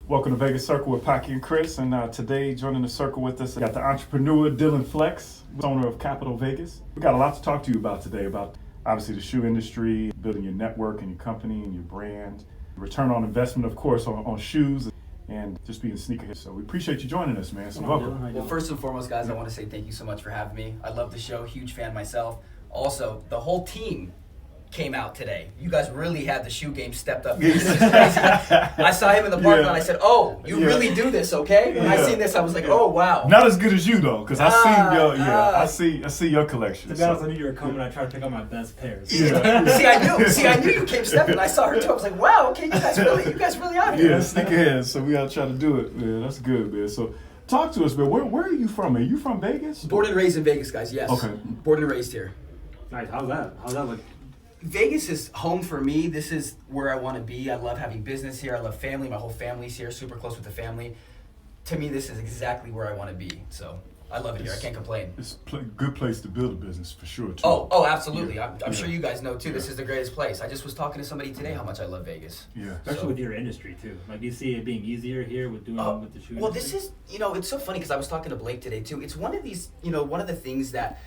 Welcome to Vegas Circle with Paki and Chris, and today joining the circle with us, we got the entrepreneur Dillon Flex, owner of Capital Vegas. We got a lot to talk to you about today, about obviously the shoe industry, building your network and your company and your brand, return on investment, of course, on shoes, and just being sneakerhead. So we appreciate you joining us, man. So welcome. Well, first and foremost, guys, I want to say thank you so much for having me. I love the show, huge fan myself. Also, the whole team came out today. You guys really had the shoe game stepped up. This is crazy. I saw him in the parking lot. I said, "Oh, you really do this, okay?" When I seen this, I was like, "Oh, wow." Not as good as you though, because I see your collection. To be honest, I knew you were coming. I tried to pick out my best pairs. Yeah. See, I knew you came stepping. I saw her too. I was like, "Wow, okay, you guys really out here." Yeah, sneakerheads. So we gotta try to do it, man. That's good, man. So talk to us, man. Where are you from? Are you from Vegas? Born and raised in Vegas, guys. Yes. Okay. Born and raised here. Nice. How's that? How's that look? Vegas is home for me. This is where I want to be. I love having business here. I love family. My whole family's here, super close with the family. To me, this is exactly where I want to be. So I love it here. I can't complain. It's a good place to build a business for sure, too. Oh, absolutely. Yeah. I'm sure you guys know, too. This is the greatest place. I just was talking to somebody today how much I love Vegas. Yeah. Especially with your industry, too. Like, do you see it being easier here with doing with the shoe Well, industry? this is, it's so funny because I was talking to Blake today, too. It's one of these, one of the things that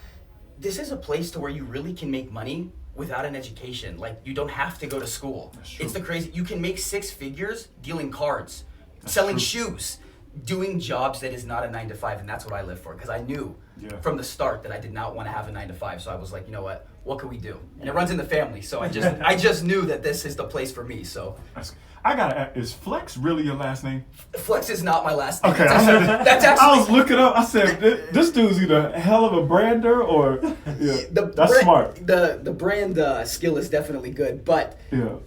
this is a place to where you really can make money without an education. Like, you don't have to go to school. It's the crazy. You can make 6 figures dealing cards, selling shoes, doing jobs that is not a 9-to-5, and that's what I live for. Because I knew from the start that I did not want to have a 9-to-5. So I was like, you know what can we do? And it runs in the family. So I just knew that this is the place for me. So I gotta ask, is Flex really your last name? Flex is not my last name. Okay, That's actually. I was looking up. I said, this dude's either a hell of a brander or that's smart. The brand skill is definitely good, but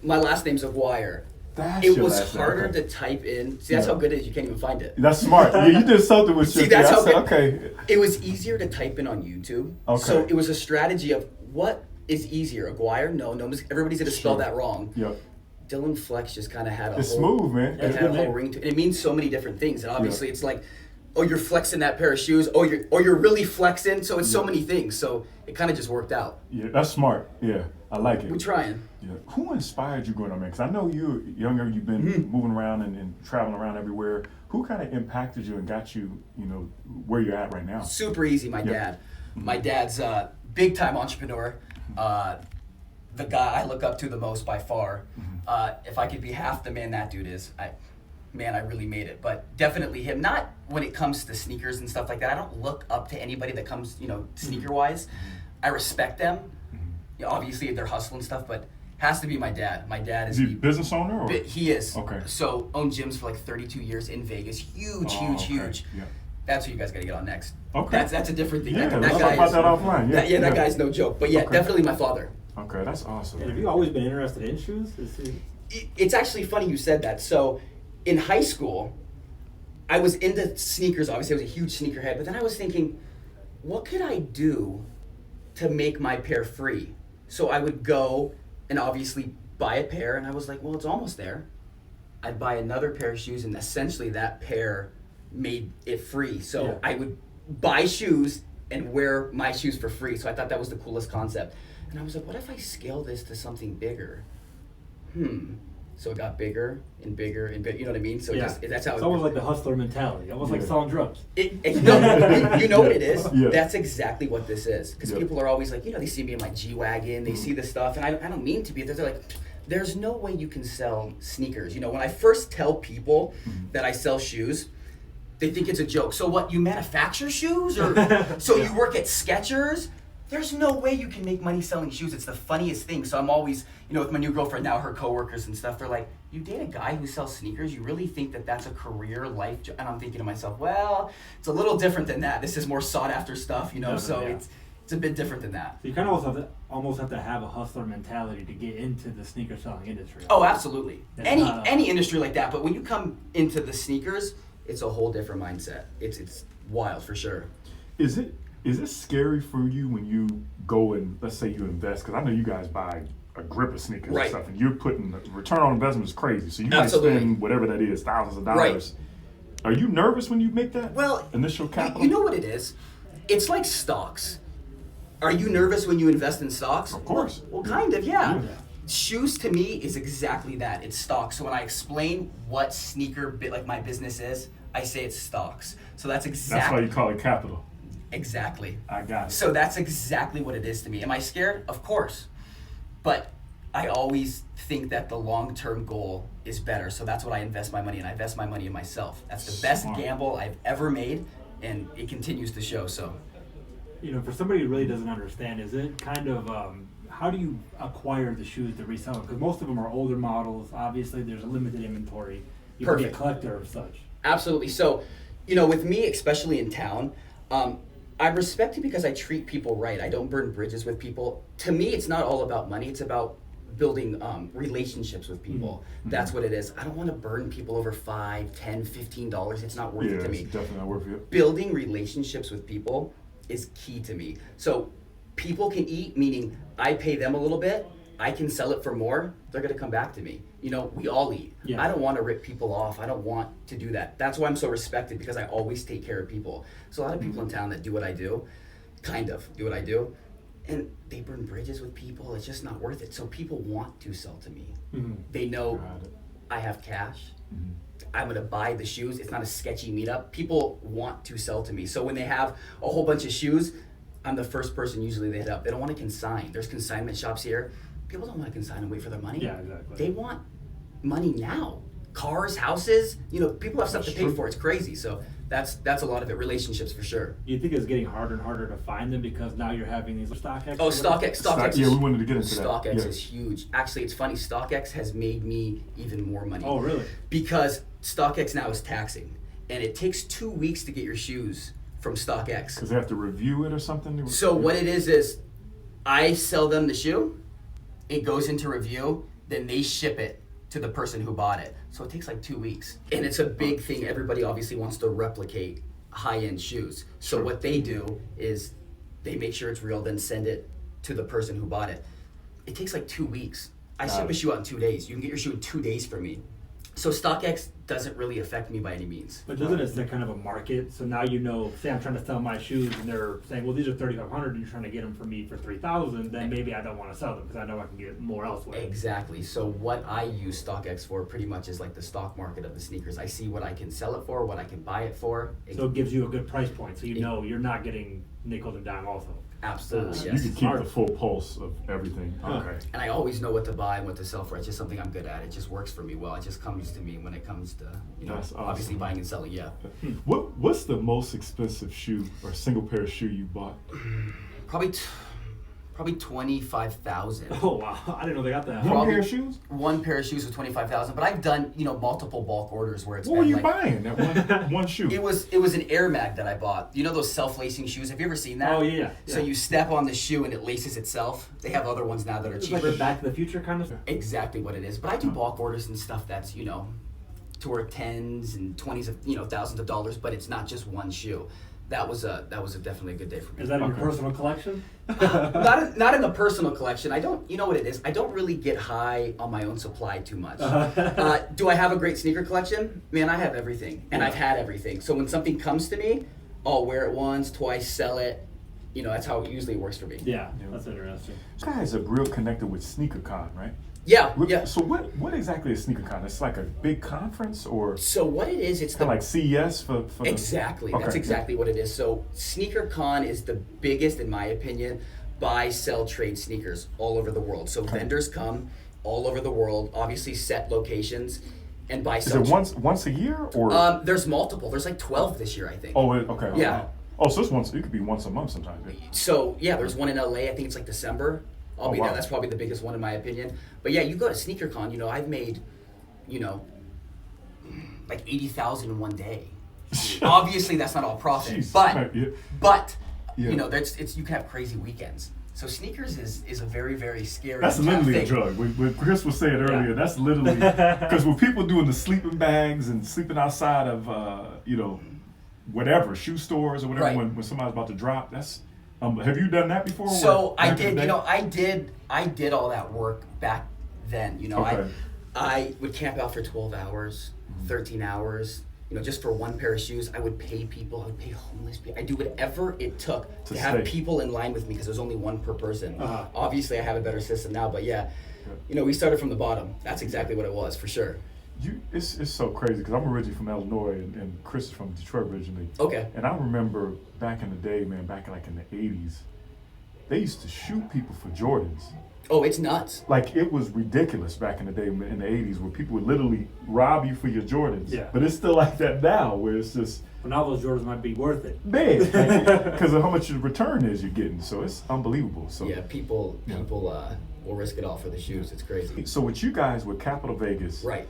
my last name's Aguirre. It was harder to type in. See, that's how good it is. You can't even find it. That's smart. Yeah, you did something with your. See, that's how good. Okay. It was easier to type in on YouTube. Okay. So it was a strategy of what is easier, Aguirre? No, everybody's gonna spell that wrong. Yep. Dillon Flex just kind of had a it's smooth, man. It had a whole ring to it. It means so many different things, and obviously it's like, oh, you're flexing that pair of shoes. Oh, you're really flexing. So it's so many things. So it kind of just worked out. Yeah, that's smart. Yeah, I like it. We're trying. Yeah. Who inspired you growing up, man? Because I know you're younger. You've been moving around and traveling around everywhere. Who kind of impacted you and got you, where you're at right now? Super easy. My dad. My dad's a big time entrepreneur. The guy I look up to the most by far. If I could be half the man that dude is, I really made it. But definitely him. Not when it comes to sneakers and stuff like that. I don't look up to anybody that comes, sneaker wise. I respect them. Obviously they're hustling stuff, but has to be my dad. My dad is he a business owner? Or? He is. Okay. So owned gyms for like 32 years in Vegas. Huge. Yeah. That's who you guys got to get on next. Okay. That's a different thing. Yeah, that let's talk about that offline. That guy's no joke. But definitely my father. Okay, that's awesome. And have you always been interested in shoes? It's actually funny you said that. So in high school, I was into sneakers. Obviously, I was a huge sneakerhead. But then I was thinking, what could I do to make my pair free? So I would go and obviously buy a pair. And I was like, well, it's almost there. I'd buy another pair of shoes. And essentially that pair made it free. So I would buy shoes and wear my shoes for free. So I thought that was the coolest concept. And I was like, what if I scale this to something bigger? So it got bigger and bigger and bigger. You know what I mean? So that's how it's almost like the hustler mentality, almost like selling drugs. You know what it is? Yeah. That's exactly what this is. Because people are always like, they see me in my G-Wagon, they see this stuff, and I don't mean to be. They're like, there's no way you can sell sneakers. When I first tell people that I sell shoes, they think it's a joke. So what, you manufacture shoes? Or so you work at Skechers? There's no way you can make money selling shoes. It's the funniest thing. So I'm always, with my new girlfriend now, her coworkers and stuff, they're like, you date a guy who sells sneakers? You really think that that's a career, life? And I'm thinking to myself, well, it's a little different than that. This is more sought after stuff, it's a bit different than that. So you kind of almost have to have a hustler mentality to get into the sneaker selling industry. Oh, absolutely. Any industry like that. But when you come into the sneakers, it's a whole different mindset. It's wild for sure. Is it scary for you when you go and, let's say you invest, because I know you guys buy a grip of sneakers and stuff, and you're putting, the return on investment is crazy. So you might spend whatever that is, thousands of dollars. Right. Are you nervous when you make that initial capital? You know what it is? It's like stocks. Are you nervous when you invest in stocks? Of course. Well, kind of, yeah. Shoes to me is exactly that. It's stocks. So when I explain what like my business is, I say it's stocks. So that's exactly. That's why you call it capital. Exactly. I got it. So that's exactly what it is to me. Am I scared? Of course. But I always think that the long-term goal is better. So that's what I invest my money in. I invest my money in myself. That's the best gamble I've ever made, and it continues to show. So, For somebody who really doesn't understand, is it kind of how do you acquire the shoes to resell them? Because most of them are older models. Obviously, there's a limited inventory. You can be a collector of such. Absolutely. So, with me, especially in town, I respect it because I treat people right. I don't burn bridges with people. To me, it's not all about money. It's about building relationships with people. Mm-hmm. That's what it is. I don't want to burn people over $5, $10, $15. It's not worth it to me. It's definitely not worth it. Building relationships with people is key to me. So people can eat, meaning I pay them a little bit, I can sell it for more, they're going to come back to me. We all eat. Yeah. I don't want to rip people off. I don't want to do that. That's why I'm so respected, because I always take care of people. So a lot of people in town that do what I do, and they burn bridges with people. It's just not worth it. So people want to sell to me. Mm-hmm. They know I have cash. Mm-hmm. I'm going to buy the shoes. It's not a sketchy meetup. People want to sell to me. So when they have a whole bunch of shoes, I'm the first person usually they hit up. They don't want to consign. There's consignment shops here. People don't want to consign and wait for their money. Yeah, exactly. They want money now. Cars, houses, people have stuff to pay for. It's crazy. So that's a lot of it. Relationships for sure. You think it's getting harder and harder to find them because now you're having these StockX? Oh, StockX. Yeah, we wanted to get into that. StockX is huge. Actually, it's funny. StockX has made me even more money. Oh, really? Because StockX now is taxing, and it takes 2 weeks to get your shoes from StockX. Because they have to review it or something? So what it is I sell them the shoe, it goes into review, then they ship it to the person who bought it. So it takes like 2 weeks. And it's a big thing. Everybody obviously wants to replicate high-end shoes. So what they do is they make sure it's real, then send it to the person who bought it. It takes like 2 weeks. I ship a shoe out in 2 days. You can get your shoe in 2 days from me. So StockX doesn't really affect me by any means. But doesn't it set kind of a market? So now say I'm trying to sell my shoes and they're saying, well, these are $3,500 and you're trying to get them for me for $3,000, then maybe I don't want to sell them because I know I can get more elsewhere. Exactly. So what I use StockX for pretty much is like the stock market of the sneakers. I see what I can sell it for, what I can buy it for. So it gives you a good price point, so you're not getting nickel and dime also. Absolutely, yes. You can keep the full pulse of everything. Okay. And I always know what to buy and what to sell for. It's just something I'm good at. It just works for me well. It just comes to me when it comes to, obviously buying and selling, yeah. What's the most expensive shoe or single pair of shoe you bought? Probably $25,000. Oh wow! I didn't know they got that. One pair of shoes? One pair of shoes was $25,000, but I've done multiple bulk orders where it's. What were you buying that one shoe? It was an Air Mag that I bought. Those self-lacing shoes? Have you ever seen that? Oh yeah. So you step on the shoe and it laces itself. They have other ones now that are cheaper. Like the Back to the Future kind of. Exactly what it is. But I do bulk orders and stuff that's to where tens and twenties of thousands of dollars, but it's not just one shoe. That was definitely a good day for me. Is that in your personal collection? Not in the personal collection. I don't. You know what it is? I don't really get high on my own supply too much. Do I have a great sneaker collection? Man, I have everything, and I've had everything. So when something comes to me, I'll wear it once, twice, sell it. That's how it usually works for me. Yeah, that's interesting. You guys are real connected with SneakerCon, right? Yeah. So what exactly is SneakerCon? It's like a big conference, or so what it is? It's kind of like CES for exactly. Okay. That's exactly what it is. So SneakerCon is the biggest, in my opinion, buy, sell, trade sneakers all over the world. So vendors come all over the world, obviously set locations, and buy. Is it once a year, or there's multiple. There's like 12 this year, I think. Oh, okay. Yeah. Oh, so it could be once a month sometimes. Right? So yeah, there's one in LA. I think it's like December. I'll be there. That's probably the biggest one in my opinion. But yeah, you go to SneakerCon. I've made, like 80,000 in one day. Obviously, that's not all profit, Jeez. but it's you can have crazy weekends. So sneakers is a very, very scary. That's literally a drug. When Chris was saying earlier, that's literally because when people doing the sleeping bags and sleeping outside of whatever shoe stores or whatever, right. when somebody's about to drop, that's. Have you done that before? So I did. I did all that work back then. Okay. I would camp out for 12 hours, 13 hours. Just for one pair of shoes, I would pay people. I would pay homeless people. I do whatever it took to have people in line with me because there's only one per person. Obviously, I have a better system now, but yeah. we started from the bottom. That's exactly what it was, for sure. It's so crazy because I'm originally from Illinois and Chris is from Detroit originally. Okay. And I remember back in the day, man, back in the 80s, they used to shoot people for Jordans. Oh, it's nuts. Like, it was ridiculous back in the day in the 80s where people would literally rob you for your Jordans. Yeah. But it's still like that now where it's just... But now those Jordans might be worth it. Big. Because of how much the return is you're getting. So it's unbelievable. So Yeah, people will risk it all for the shoes. It's crazy. So with you guys, with Capital Vegas... Right.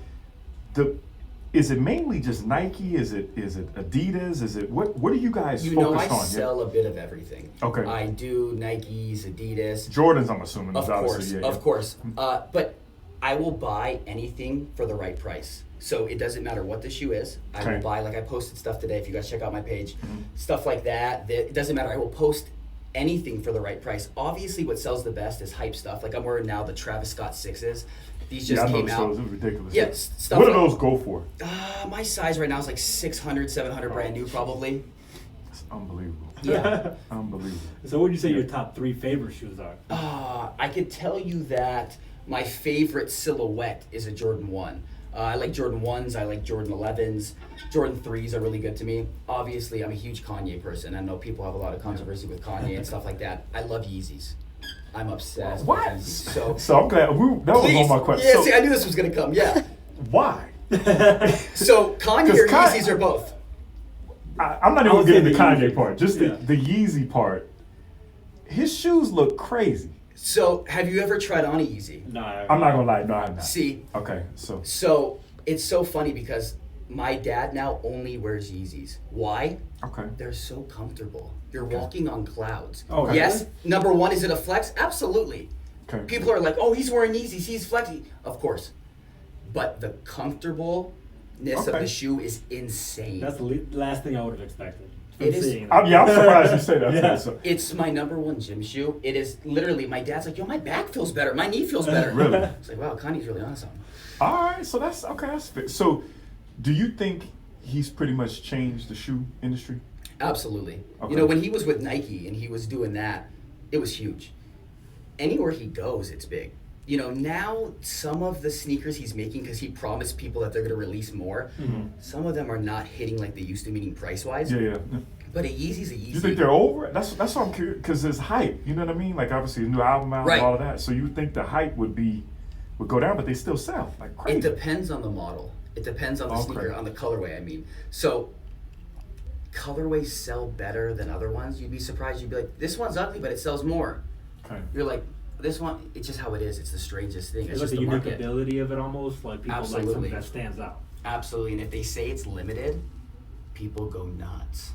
Is it mainly just Nike? Is it Adidas? Is it what do you guys I focus on? sell a bit of everything. Okay. I do Nikes, Adidas. Jordans, I'm assuming. Of course, obviously, of course. But I will buy anything for the right price. So it doesn't matter what the shoe is. I will buy, like I posted stuff today. If you guys check out my page, stuff like that. It doesn't matter. I will post anything for the right price. Obviously, what sells the best is hype stuff. Like I'm wearing now the Travis Scott 6s. These just came out. Those. It was ridiculous. Yeah, stuff. What do those go for? My size right now is like 600, 700 brand new probably. It's unbelievable. Yeah. Unbelievable. So what would you say your top 3 favorite shoes are? I could tell you that my favorite silhouette is a Jordan 1. I like Jordan 1s, I like Jordan 11s. Jordan 3s are really good to me. Obviously, I'm a huge Kanye person. I know people have a lot of controversy with Kanye and stuff like that. I love Yeezys. I'm obsessed with Yeezys. So I'm glad that was on my question. Yeah, see, I knew this was going to come, yeah. Why? So Kanye or Yeezys or both? I'm not even going to get into the Kanye part. Just the Yeezy part. His shoes look crazy. So, have you ever tried on a Yeezy? No. I'm not going to lie. No, I have not. See. Okay, So, it's so funny because my dad now only wears Yeezys. Why? Okay. They're so comfortable. You're walking on clouds. Oh, okay. Yes, number one, is it a flex? Absolutely. Okay. People are like, oh, he's wearing Yeezys, he's flexy. Of course. But the comfortableness of the shoe is insane. That's the last thing I would have expected. It is. I'm surprised you say that. Yeah. So. It's my number one gym shoe. It is literally, my dad's like, yo, my back feels better. My knee feels better. Really? It's like, wow, Kanye's really on something. All right, so that's okay. That's fair. So, do you think he's pretty much changed the shoe industry? Absolutely. Okay. When he was with Nike and he was doing that, it was huge. Anywhere he goes, it's big. Now some of the sneakers he's making, because he promised people that they're going to release more, some of them are not hitting like they used to, meaning price-wise. Yeah. But a Yeezy's a Yeezy. You think they're over it? That's what I'm curious, because there's hype. You know what I mean? Like, obviously, a new album out and all of that. So you would think the hype would go down, but they still sell like crazy. It depends on the model. It depends on the sneaker, on the colorway, I mean. So colorways sell better than other ones. You'd be surprised. You'd be like, this one's ugly, but it sells more. Okay. You're like, this one, it's just how it is. It's the strangest thing. It's like just the the unique market. ability of it almost. Like people Absolutely. like something that stands out. Absolutely. And if they say it's limited, people go nuts.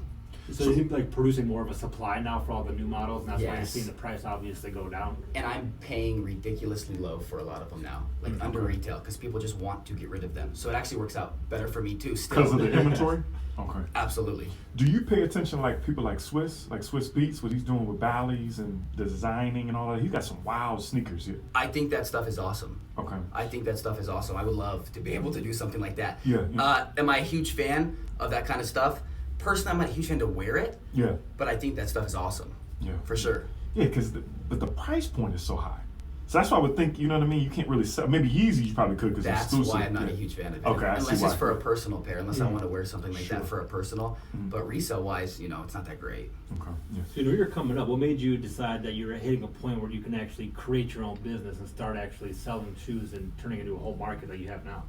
So you think like producing more of a supply now for all the new models, and that's why you're Yes. seeing the price obviously go down. And I'm paying ridiculously low for a lot of them now, like under retail, because people just want to get rid of them. So it actually works out better for me too. Still. Because of the inventory? Okay. Absolutely. Do you pay attention like people like Swiss Beats, what he's doing with Bally's and the designing and all that? He's got some wild sneakers here. I think that stuff is awesome. Okay. I think that stuff is awesome. I would love to be able to do something like that. Yeah. Am I a huge fan of that kind of stuff? Personally, I'm not a huge fan to wear it. Yeah. But I think that stuff is awesome. Yeah. For sure. Yeah, because the price point is so high. So that's why I would think, you know what I mean? You can't really sell. Maybe Yeezy you probably could because it's That's exclusive. why I'm not a huge fan of it. Okay, I see unless why. it's for a personal pair, unless I Yeah. want to wear something like that for a personal. But resale-wise, it's not that great. Okay. Yeah. So you're coming up. What made you decide that you're hitting a point where you can actually create your own business and start actually selling shoes and turning it into a whole market that you have now?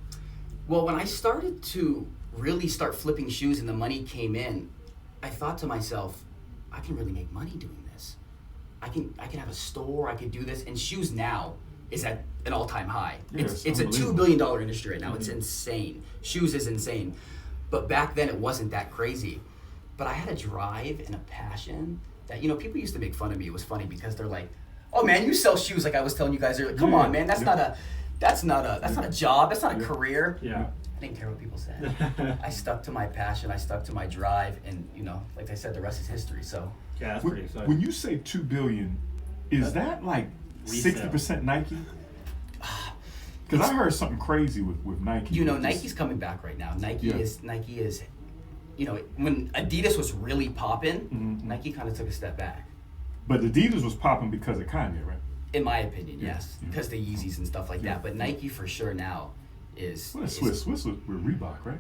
Well, when I started to really start flipping shoes and the money came in, I thought to myself, I can really make money doing this. I can have a store, I could do this, and shoes now is at an all-time high. Yeah, it's a $2 billion industry right now. It's insane. Shoes is insane. But back then it wasn't that crazy. But I had a drive and a passion that, people used to make fun of me. It was funny because they're like, oh man, you sell shoes, like I was telling you guys earlier. Come on, man, that's not a job, that's not a career. Yeah. I didn't care what people said. I stuck to my passion, I stuck to my drive, and like I said, the rest is history. So Yeah, that's pretty exciting. When you say $2 billion, is that like Resale. 60% Nike? Because I heard something crazy with Nike. Nike's coming back right now. Nike is when Adidas was really popping, Nike kind of took a step back. But Adidas was popping because of Kanye, right? In my opinion, yes, because the Yeezys and stuff like that. But Nike for sure now is. Well, Swiss was with Reebok, right?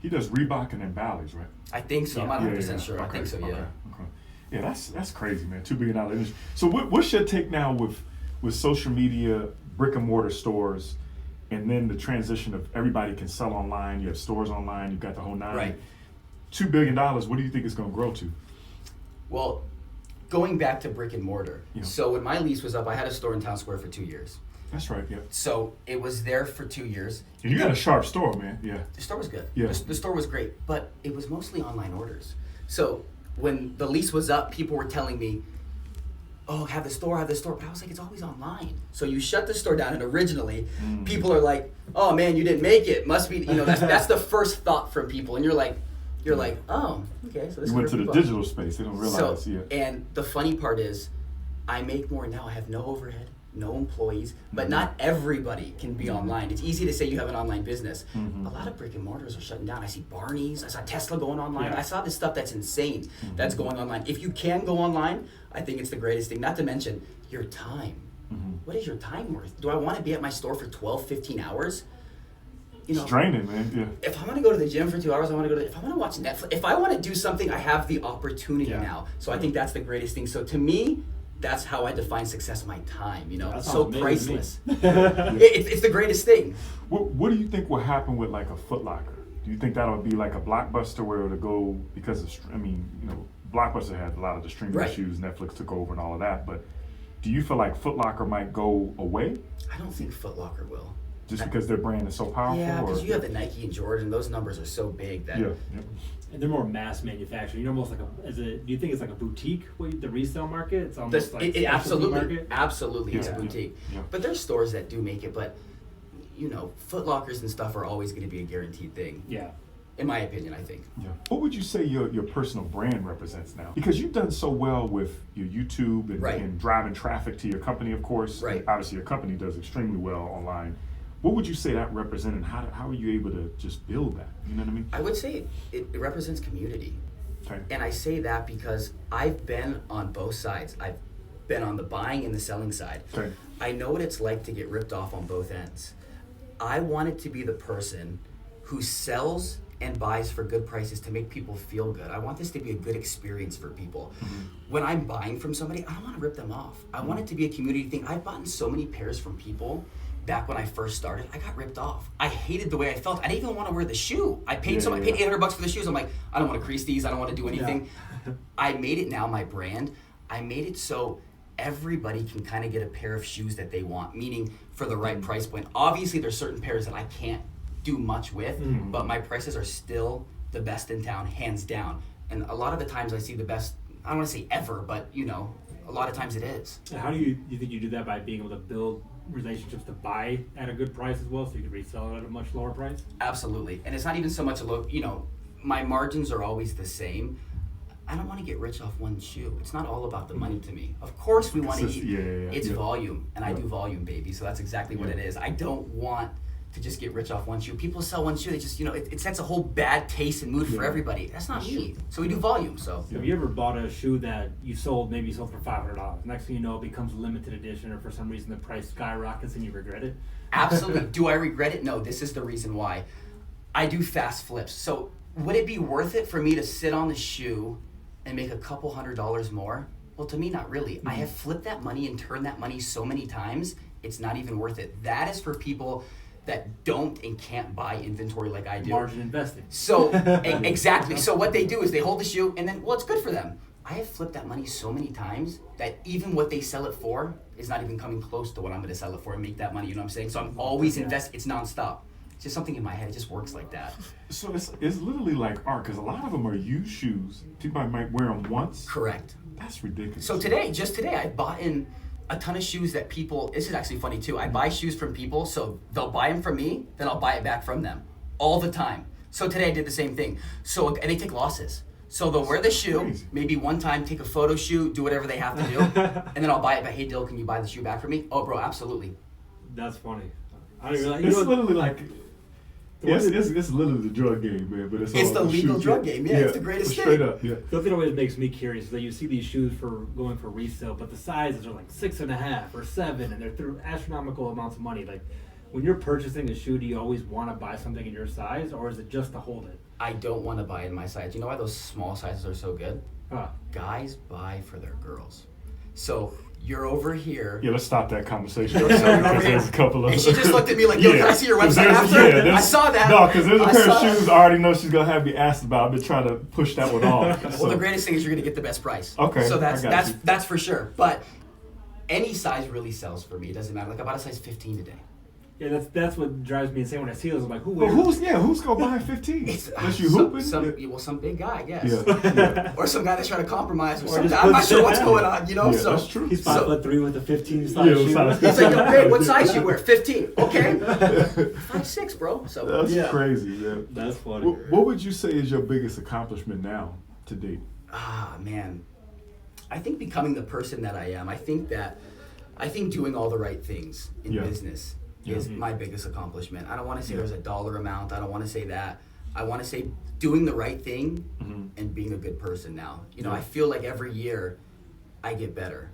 He does Reebok and then Bally's, right? I think so. I'm not 100% sure. Okay, I think so. Yeah. Okay. Yeah, that's crazy, man. $2 billion industry. So what's your take now with social media, brick and mortar stores, and then the transition of everybody can sell online. You have stores online. You've got the whole nine. Right. $2 billion. What do you think it's going to grow to? Well, going back to brick and mortar. Yeah. So when my lease was up, I had a store in Town Square for 2 years. That's right. Yeah. So it was there for 2 years. And you got a sharp store, man. Yeah. The store was good. Yeah. The store was great, but it was mostly online orders. So when the lease was up, people were telling me, "Oh, have the store." But I was like, it's always online. So you shut the store down, and originally, people are like, "Oh man, you didn't make it. Must be." That's the first thought from people, and you're like, "Oh, okay." So this You went to the digital space. They don't realize. And the funny part is, I make more now. I have no overhead, no employees, but not everybody can be online. It's easy to say you have an online business. A lot of brick and mortars are shutting down. I see Barney's. I saw Tesla going online. I saw this stuff that's insane that's going online. If you can go online, I think it's the greatest thing. Not to mention your time. What is your time worth? Do I want to be at my store for 12, 15 hours? It's draining, man. Yeah. If I want to go to the gym for 2 hours, if I want to watch Netflix, if I want to do something, I have the opportunity now. So I think that's the greatest thing. So to me, that's how I define success, my time, That's so priceless. It's the greatest thing. What do you think will happen with like a Foot Locker? Do you think that'll be like a Blockbuster where it'll go, because of, Blockbuster had a lot of the streaming issues, Netflix took over and all of that, but do you feel like Foot Locker might go away? I don't think Foot Locker will. Just because their brand is so powerful? Yeah, because you have the Nike and Jordan, those numbers are so big that... Yeah. And they're more mass manufacturing. You're almost like do you think it's like a boutique, the resale market? It's almost like it absolutely, market? Absolutely, it's a boutique. Yeah. But there's stores that do make it, but, Foot Lockers and stuff are always going to be a guaranteed thing. Yeah. In my opinion, I think. Yeah. What would you say your personal brand represents now? Because you've done so well with your YouTube and driving traffic to your company, of course. Right. Obviously, your company does extremely well online. What would you say that represents, and how are you able to just build that? You know what I mean? I would say it represents community. Okay. And I say that because I've been on both sides. I've been on the buying and the selling side. Okay. I know what it's like to get ripped off on both ends. I wanted to be the person who sells and buys for good prices to make people feel good. I want this to be a good experience for people. When I'm buying from somebody, I don't want to rip them off. I want it to be a community thing. I've bought so many pairs from people back when I first started. I got ripped off. I hated the way I felt. I didn't even want to wear the shoe. I paid I paid $800 for the shoes. I'm like, I don't want to crease these. I don't want to do anything. Yeah. I made it now my brand. I made it so everybody can kind of get a pair of shoes that they want, meaning for the right price point. Obviously, there's certain pairs that I can't do much with, but my prices are still the best in town, hands down. And a lot of the times I see the best, I don't want to say ever, but a lot of times it is. And how do you think you do that by being able to build relationships to buy at a good price as well, so you can resell it at a much lower price? Absolutely. And it's not even so much a low, my margins are always the same. I don't want to get rich off one shoe. It's not all about the money to me. Of course we want to eat. It's volume, and I do volume, baby. So that's exactly what it is. I don't want to just get rich off one shoe. People sell one shoe, they just, it sets a whole bad taste and mood for everybody. That's not me. So we do volume, so. Have you ever bought a shoe that you sold for $500? Next thing you know, it becomes a limited edition, or for some reason the price skyrockets and you regret it? Absolutely. Do I regret it? No, this is the reason why. I do fast flips. So would it be worth it for me to sit on the shoe and make a couple $100 more? Well, to me, not really. I have flipped that money and turned that money so many times, it's not even worth it. That is for people that don't and can't buy inventory like I do. Margin investing. So, exactly. So what they do is they hold the shoe and then, it's good for them. I have flipped that money so many times that even what they sell it for is not even coming close to what I'm going to sell it for and make that money, you know what I'm saying? So I'm always investing. It's nonstop. It's just something in my head. It just works like that. So it's literally like art, because a lot of them are used shoes. People might wear them once. Correct. That's ridiculous. So just today, I bought in a ton of shoes that people, this is actually funny too, I buy shoes from people, so they'll buy them from me, then I'll buy it back from them all the time. So today I did the same thing. So, and they take losses. So they'll wear the shoe, maybe one time, take a photo shoot, do whatever they have to do, and then I'll buy it back. Hey, Dill, can you buy the shoe back for me? Oh, bro, absolutely. That's funny. I didn't realize. It's literally like, It's literally the drug game, man. But it's It's all the legal shoes. drug game. Yeah, it's the greatest thing. Straight up, yeah. The other thing that always makes me curious is that you see these shoes going for resale, but the sizes are like 6.5 or 7, and they're through astronomical amounts of money. Like, when you're purchasing a shoe, do you always want to buy something in your size, or is it just to hold it? I don't want to buy in my size. You know why those small sizes are so good? Huh. Guys buy for their girls. So you're over here. Yeah, let's stop that conversation. You're over Because here. there's a couple of. And she just looked at me like, yo, can I see your 'Cause website there's- after? yeah, I saw that. No, because there's a I pair of saw shoes that. I already know she's gonna have me asked about. I've been trying to push that one off. Well, the greatest thing is you're gonna get the best price. Okay, So I got you. that's for sure. But any size really sells for me. It doesn't matter. Like I bought a size 15 today. Yeah, that's what drives me insane when I see those. I'm like, who But wears who's gonna buy 15? It's Unless you some hooping. some big guy, I guess. Yeah. Or some guy that's trying to compromise or Or something. just I'm not put- sure what's going on, you know. Yeah, so that's true. He's So- 5'3" with a 15 size Yeah, shoe. size he's like, yo, babe, what size you wear? 15. Okay. 5'6", bro. So That's Yeah. crazy, man. That's funny. What would you say is your biggest accomplishment now to date? man, I think becoming the person that I am. I think doing all the right things in Yeah. business is my biggest accomplishment. I don't want to say there's a dollar amount. I don't want to say that. I want to say doing the right thing and being a good person now. You know, I feel like every year I get better.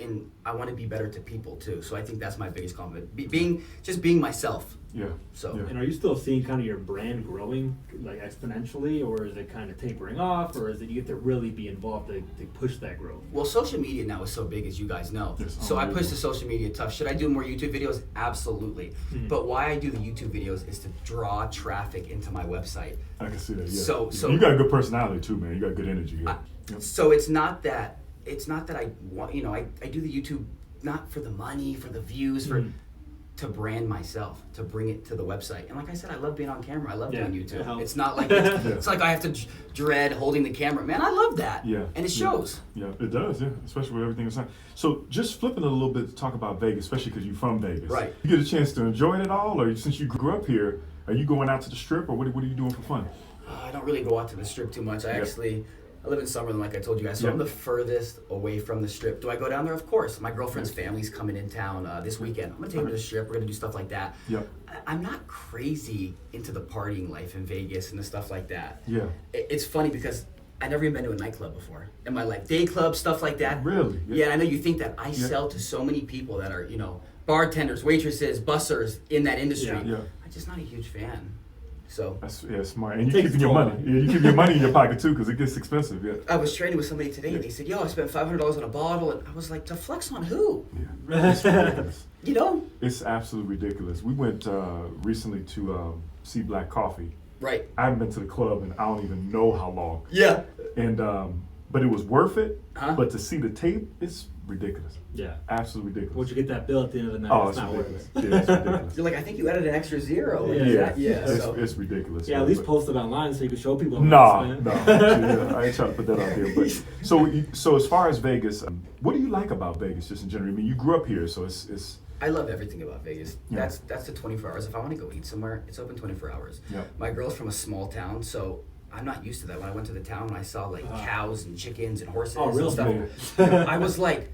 And I want to be better to people too. So I think that's my biggest compliment. Being myself. Yeah. So Yeah. And are you still seeing kind of your brand growing like exponentially, or is it kind of tapering off, or is it you get to really be involved to push that growth? Well, social media now is so big, as you guys know. Yes. So I push the social media tough. Should I do more YouTube videos? Absolutely. But why I do the YouTube videos is to draw traffic into my website. I can see that. Yeah. So you got a good personality too, man. You got good energy. Yeah. Yep. So it's not that I want, you know, I do the YouTube not for the money, for the views, to brand myself, to bring it to the website. And like I said, I love being on camera. I love doing it YouTube. helps. It's not like it's like I have to dread holding the camera. Man, I love that. Yeah. And it shows. Yeah, it does. Yeah, especially with everything inside. So just flipping it a little bit to talk about Vegas, especially because you're from Vegas. Right. You get a chance to enjoy it all, or since you grew up here, are you going out to the strip, or what are you doing for fun? I don't really go out to the strip too much. I live in Summerlin, like I told you guys, so I'm the furthest away from the strip. Do I go down there? Of course. My girlfriend's family's coming in town this weekend. I'm going to take her to the strip. We're going to do stuff like that. Yep. I'm not crazy into the partying life in Vegas and the stuff like that. Yeah. It's funny because I never even been to a nightclub before in my life. Day club, stuff like that. Really? Yeah, I know you think that. I sell to so many people that are, you know, bartenders, waitresses, bussers in that industry. Yeah. I'm just not a huge fan. So That's smart. And you Takes keeping your toll. money. Yeah, you keep your money in your pocket too, because it gets expensive. Yeah. I was training with somebody today, and they said, "Yo, I spent $500 on a bottle," and I was like, "To flex on who?" Yeah. It's ridiculous. You know? It's absolutely ridiculous. We went recently to see Black Coffee. Right. I haven't been to the club in I don't even know how long. Yeah. And but it was worth it. Huh? But to see the tape, it's ridiculous. Yeah. Absolutely ridiculous. Once you get that bill at the end of the night, Oh, it's it's not worth ridiculous. it. Yeah, it's ridiculous. You're like, I think you added an extra zero. Yeah. It's, So. it's ridiculous. Yeah, at least but- post it online so you can show people. No, man. no. Yeah, I ain't trying to put that out there. But so as far as Vegas, what do you like about Vegas, just in general? I mean, you grew up here, so it's. I love everything about Vegas. Yeah. That's the 24 hours. If I want to go eat somewhere, it's open 24 hours. Yeah. My girl's from a small town, so I'm not used to that. When I went to the town, I saw like cows and chickens and horses Oh, real and stuff. Yeah. I was like,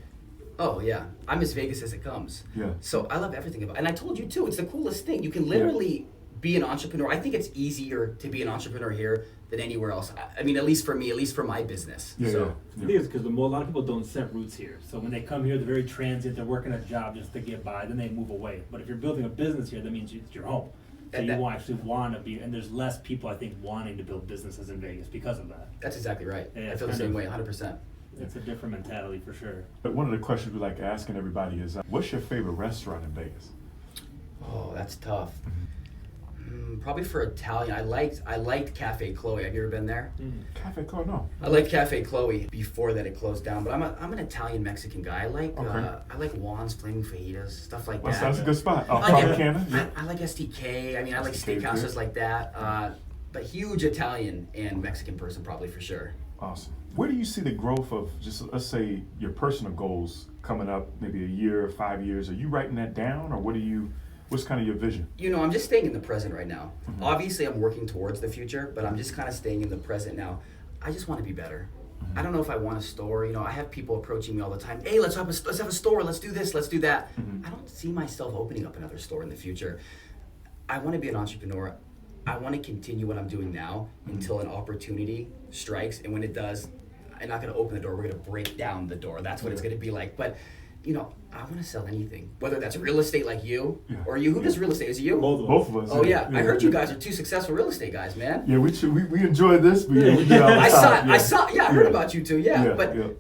oh yeah, I'm as Vegas as it comes. Yeah. So I love everything about it. And I told you too, it's the coolest thing. You can literally be an entrepreneur. I think it's easier to be an entrepreneur here than anywhere else. I mean, at least for me, at least for my business. Yeah, So The thing is, because a lot of people don't set roots here. So when they come here, they're very transient. They're working a job just to get by. Then they move away. But if you're building a business here, that means it's your home. So you will actually want to be, and there's less people, I think, wanting to build businesses in Vegas because of that. that's exactly right. Yeah, I it's feel the kind same of- way, 100%. It's a different mentality for sure. But one of the questions we like asking everybody is, what's your favorite restaurant in Vegas? Oh, that's tough. Probably for Italian, I liked Cafe Chloe. Have you ever been there? Cafe Club, no. I liked Cafe Chloe before that it closed down, but I'm an Italian Mexican guy. I like Juan's Flaming Fajitas, stuff like that. That's a good spot. I like, Tropicana? Yeah. I like STK. I mean, I like STK, steakhouses good. like that. But huge Italian and Mexican person probably for sure. Awesome. Where do you see the growth of, just let's say, your personal goals coming up, maybe a year, 5 years? Are you writing that down, or what's kind of your vision? You know, I'm just staying in the present right now. Obviously, I'm working towards the future, but I'm just kind of staying in the present now. I just want to be better. I don't know if I want a store. You know, I have people approaching me all the time. Hey, let's have a store. Let's do this. Let's do that. I don't see myself opening up another store in the future. I want to be an entrepreneur. I want to continue what I'm doing now until an opportunity strikes, and when it does, I'm not going to open the door. We're going to break down the door. That's what it's going to be like. But I want to sell anything, whether that's real estate like you or you. Who does real estate? Is it you? Both of us. Oh yeah. I heard you guys are two successful real estate guys, man. Yeah, we enjoy this, but we do it all the time. I heard about you too.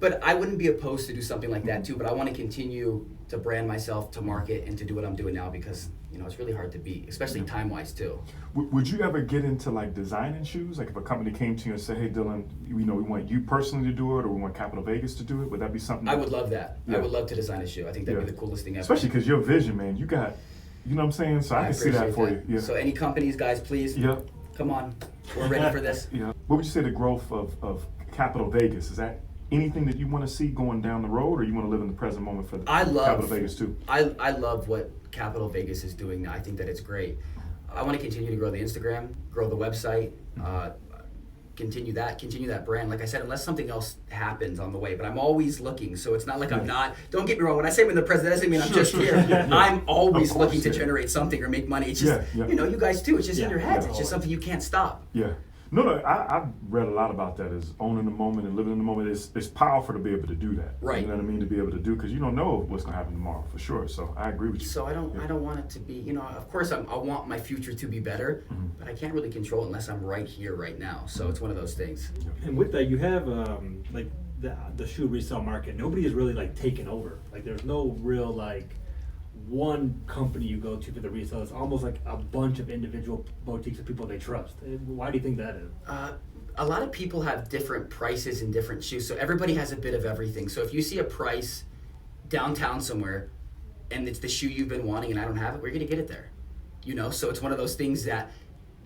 But I wouldn't be opposed to do something like that too. But I want to continue to brand myself, to market, and to do what I'm doing now because it's really hard to beat, especially time-wise too. Would you ever get into like designing shoes? Like if a company came to you and said, "Hey, Dillon, we want you personally to do it, or we want Capital Vegas to do it," would that be something? I would love that. I would love to design a shoe. I think that'd be the coolest thing ever. Especially because your vision, man. You got, you know what I'm saying? So I can see that for you. Yeah. So any companies, guys, please. Yeah. Come on, we're ready for this. Yeah. What would you say the growth of Capital Vegas is? That anything that you want to see going down the road, or you want to live in the present moment for Capital Vegas too? I love what Capital Vegas is doing now. I think that it's great. I want to continue to grow the Instagram, grow the website, continue that brand. Like I said, unless something else happens on the way, but I'm always looking. So it's not like I'm not. Don't get me wrong. When I say I'm in the president, that doesn't mean I'm just here. I'm always looking to generate something or make money. It's just you guys too. It's just in your heads. It's just something you can't stop. Yeah. No, I've read a lot about that. Is owning the moment and living in the moment. It's powerful to be able to do that. Right. You know what I mean? To be able to do, because you don't know what's going to happen tomorrow for sure. So I agree with you. So I don't want it to be. Of course I want my future to be better, but I can't really control it unless I'm right here, right now. So it's one of those things. And with that, you have like the shoe resale market. Nobody is really like taken over. Like there's no real like one company you go to for the resale. It's almost like a bunch of individual boutiques of people they trust. Why do you think that is? A lot of people have different prices and different shoes, so everybody has a bit of everything. So if you see a price downtown somewhere and it's the shoe you've been wanting and I don't have it, we're gonna get it there. So it's one of those things that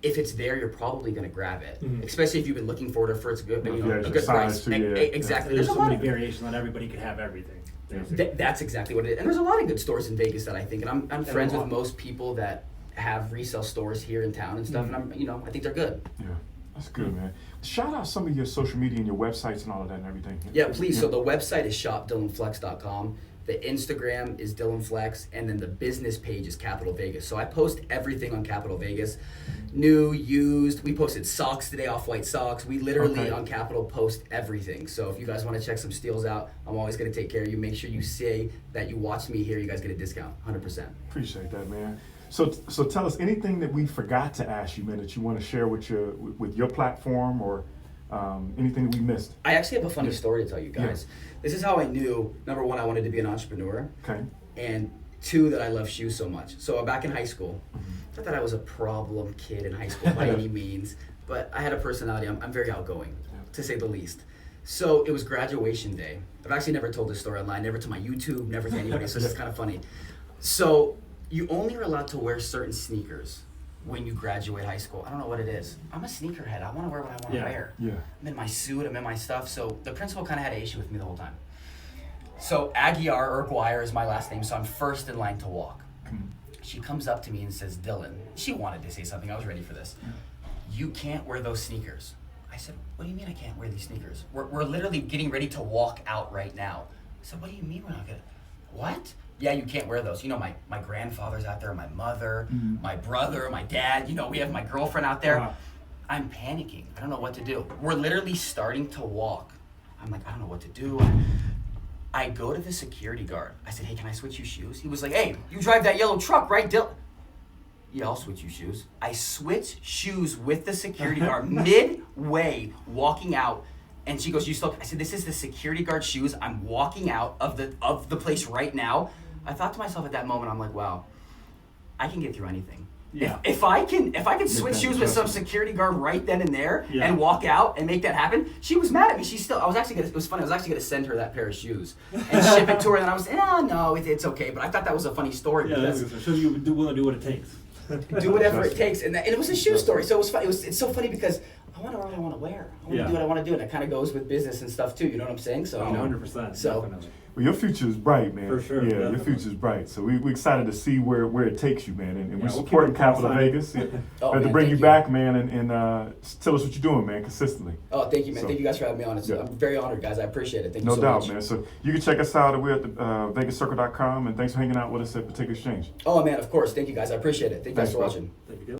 if it's there, you're probably gonna grab it, especially if you've been looking for it or for it's good, a good price. Exactly. There's so many variations. Not everybody can have everything. That's exactly what it is. And there's a lot of good stores in Vegas that I think, and I'm friends with most people that have resale stores here in town and stuff, and I think they're good. Yeah, that's good, man. Shout out some of your social media and your websites and all of that and everything. Yeah, please. Yeah. So the website is shopdillonflex.com. The Instagram is Dillon Flex, and then the business page is Capital Vegas. So I post everything on Capital Vegas. New, used. We posted socks today, off-white socks. We literally on Capital post everything. So if you guys want to check some steals out, I'm always going to take care of you. Make sure you say that you watched me here. You guys get a discount, 100%. Appreciate that, man. So tell us anything that we forgot to ask you, man, that you want to share with your platform or anything that we missed. I actually have a funny story to tell you guys. Yeah. This is how I knew, number one, I wanted to be an entrepreneur. Okay. And two, that I love shoes so much. So back in high school, not that I was a problem kid in high school by any means, but I had a personality. I'm very outgoing, to say the least. So it was graduation day. I've actually never told this story online, never to my YouTube, never to anybody, so it's kind of funny. So you only are allowed to wear certain sneakers when you graduate high school. I don't know what it is. I'm a sneakerhead. I want to wear what I want to wear. Yeah. I'm in my suit. I'm in my stuff. So the principal kind of had an issue with me the whole time. So Aguiar or Guire is my last name, so I'm first in line to walk. She comes up to me and says, Dillon, she wanted to say something. I was ready for this. You can't wear those sneakers. I said, what do you mean I can't wear these sneakers? We're literally getting ready to walk out right now. I said, what do you mean we're not going to? What? Yeah, you can't wear those. My grandfather's out there, my mother, my brother, my dad. We have my girlfriend out there. I'm panicking. I don't know what to do. We're literally starting to walk. I'm like, I don't know what to do. I go to the security guard. I said, hey, can I switch you shoes? He was like, hey, you drive that yellow truck, right, Dillon? Yeah, I'll switch you shoes. I switched shoes with the security guard midway walking out. And she goes, you still? I said, this is the security guard shoes. I'm walking out of the place right now. I thought to myself at that moment, I'm like, wow, I can get through anything. Yeah. If I can switch shoes with some security guard right then and there and walk out and make that happen, she was mad at me. It was actually gonna send her that pair of shoes and ship it to her. And I was, no, it's okay. But I thought that was a funny story. Yeah, so you willing to do what it takes. Do whatever it takes, and it was a shoe story. So it was fun. It's so funny because I want to wear what I want to wear. I want to do what I want to do, and it kind of goes with business and stuff too. You know what I'm saying? So 100%. So. Definitely. Well, your future is bright, man. For sure. Yeah, definitely. Your future is bright. So we're excited to see where it takes you, man. And we're supporting Capital Vegas. To bring you back, man, and tell us what you're doing, man, consistently. Oh, thank you, man. Thank you guys for having me on. I'm very honored, guys. I appreciate it. Thank you so much. No doubt, man. So you can check us out. We're at the VegasCircle.com, and thanks for hanging out with us at Particular Exchange. Oh, man, of course. Thank you, guys. I appreciate it. Thank you guys for watching. Thank you.